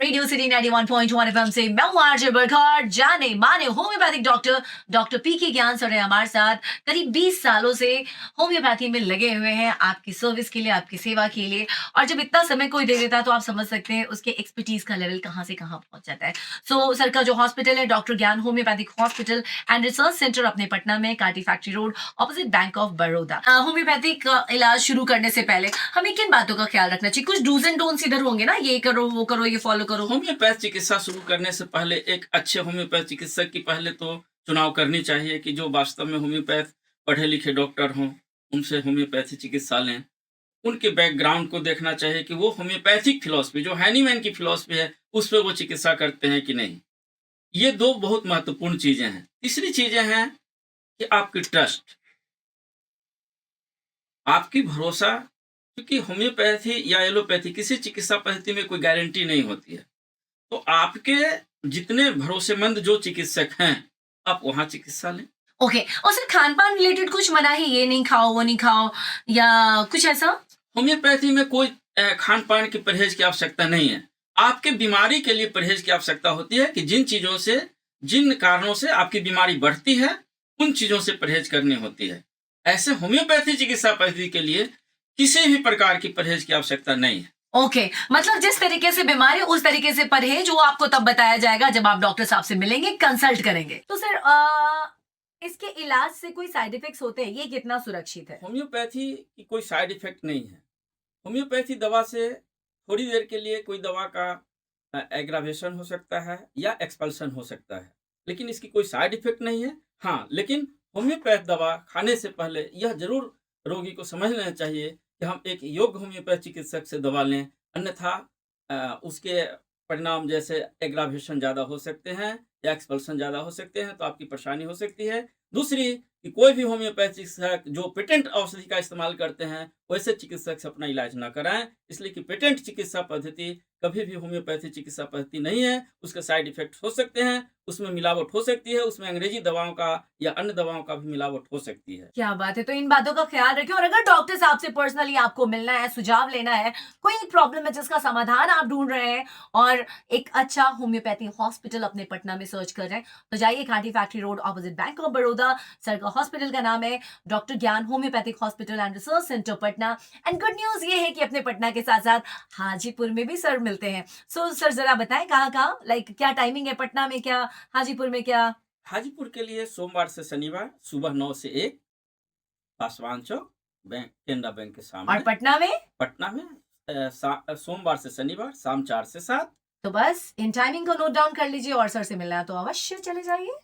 Radio city 91.1 FM से मैं हूं आरजे बरखा। जाने माने होम्योपैथिक डॉक्टर डॉक्टर पी के ज्ञान सर है हमारे साथ। करीब 20 सालों से होम्योपैथी में लगे हुए हैं, आपकी सर्विस के लिए, आपकी सेवा के लिए। और जब इतना समय कोई दे देता है तो आप समझ सकते हैं उसके एक्सपर्टीज का लेवल कहाँ से कहाँ पहुंच जाता है। सो सर का जो हॉस्पिटल है डॉक्टर ज्ञान homeopathic hospital and research centre अपने पटना में, काटी factory road, opposite bank of Baroda. Homeopathic इलाज शुरू करने से पहले हमें किन बातों का ख्याल रखना चाहिए? कुछ डूज एंड डोंट्स इधर होंगे ना, ये करो वो करो, ये फॉलो करो। होम्योपैथ चिकित्सा शुरू करने से पहले एक अच्छे होम्योपैथ चिकित्सक की पहले तो चुनाव करनी चाहिए कि जो वास्तव में होम्योपैथ पढ़े लिखे डॉक्टर हों, उनसे होम्योपैथी चिकित्सा लें। उनके बैकग्राउंड को देखना चाहिए कि वो होम्योपैथिक फिलॉसफी जो हैनीमैन की फिलॉसफी है उस पर वो चिकित्सा करते हैं कि नहीं। ये दो बहुत महत्वपूर्ण चीजें हैं। तीसरी चीजें हैं कि आपकी ट्रस्ट, आपकी भरोसा, क्योंकि होम्योपैथी या एलोपैथी किसी चिकित्सा पद्धति में कोई गारंटी नहीं होती है। तो आपके जितने भरोसेमंद जो चिकित्सक हैं, आप वहाँ चिकित्सा लें। ओके, और सर खान-पान रिलेटेड कुछ मनाही, ये नहीं खाओ, वो नहीं खाओ या कुछ ऐसा? होम्योपैथी में कोई खान-पान की परहेज की आवश्यकता नहीं है। आपके बीमारी के लिए परहेज की आवश्यकता होती है कि जिन चीज़ों से, जिन कारणों से आपकी बीमारी बढ़ती है, उन चीज़ों से परहेज करनी होती है। ऐसे होम्योपैथी चिकित्सा पद्धति के लिए किसी भी प्रकार की परहेज की आवश्यकता नहीं है। ओके, मतलब जिस तरीके से बीमारी उस तरीके से परहेज, वो आपको तब बताया जाएगा जब आप डॉक्टर साहब से मिलेंगे, कंसल्ट करेंगे। तो सर इसके इलाज से कोई साइड इफेक्ट्स होते हैं, ये कितना सुरक्षित है? होम्योपैथी की कोई साइड इफ़ेक्ट नहीं है। होम्योपैथी दवा से थोड़ी देर के लिए कोई दवा का एग्रावेशन हो सकता है या एक्सपल्शन हो सकता है, लेकिन इसकी कोई साइड इफ़ेक्ट नहीं है। हाँ, लेकिन होम्योपैथ दवा खाने से पहले यह ज़रूर रोगी को समझ लेना चाहिए कि हम एक योग्य होम्योपैथ चिकित्सक से दवा लें, अन्यथा उसके परिणाम जैसे एग्रावेशन ज़्यादा हो सकते हैं या एक्सपल्शन ज़्यादा हो सकते हैं, तो आपकी परेशानी हो सकती है। दूसरी कि कोई भी होम्योपैथ चिकित्सक जो पेटेंट औषधि का इस्तेमाल करते हैं, वैसे चिकित्सक से अपना इलाज ना कराएँ, इसलिए कि पेटेंट चिकित्सा पद्धति कभी भी होम्योपैथी चिकित्सा पद्धति नहीं है। उसके साइड इफ़ेक्ट हो सकते हैं, उसमें मिलावट हो सकती है, उसमें अंग्रेजी दवाओं का या अन्य दवाओं का भी मिलावट हो सकती है। क्या बात है! तो इन बातों का ख़्याल रखें। और अगर डॉक्टर साहब से पर्सनली आपको मिलना है, सुझाव लेना है, कोई प्रॉब्लम है जिसका समाधान आप ढूँढ रहे हैं और एक अच्छा होम्योपैथी हॉस्पिटल अपने पटना में सर्च कर रहे हैं, तो जाइए काटी factory road, opposite bank of Baroda. Sir का हॉस्पिटल का नाम है डॉक्टर ज्ञान homeopathic hospital and research centre Patna. And good news ये है कि अपने पटना के साथ-साथ हाजीपुर में भी सर मिलते हैं। सो सर ज़रा बताएँ कहाँ-कहाँ? लाइक क्या टाइमिंग है पटना में, क्या हाजीपुर में क्या? हाजीपुर के लिए सोमवार से शनिवार सुबह 9 से 1 पासवान चौक, बैंक, केनरा बैंक के और सामने। पटना में? पटना में सोमवार से शनिवार शाम 4 से 7। तो बस इन टाइमिंग को नोट डाउन कर लीजिए और सर से मिलना है तो अवश्य चले जाइए।